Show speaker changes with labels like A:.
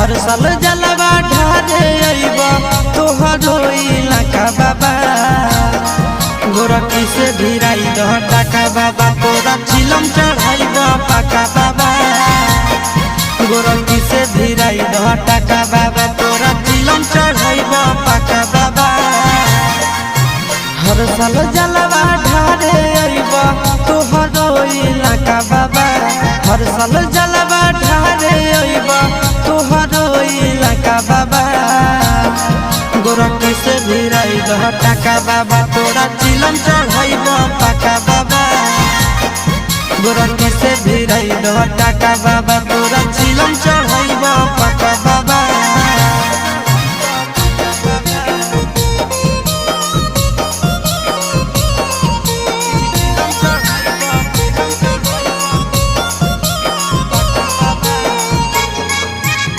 A: हर साल जलवा ढारे अइबा तोहरो इलाका बाबा गोरखी से भिराई दह टाका बाबा तोरा चिलम चढ़ाइबा पाका बाबा गोरखी से भिराई दह टाका बाबा तोरा चिलम चढ़ाइबा पाका बाबा हर साल जलवा ढारे अइबा तोहरो इलाका बाबा हर साल जलवा ढारे अइबा तोहरो इलाका बाबा गोरखी से भिराई दह टाका बाबा तोरा चिलम चढ़ाइबा पाका बाबा गोरखी से भिराई दह टाका बाबा तोरा चिलम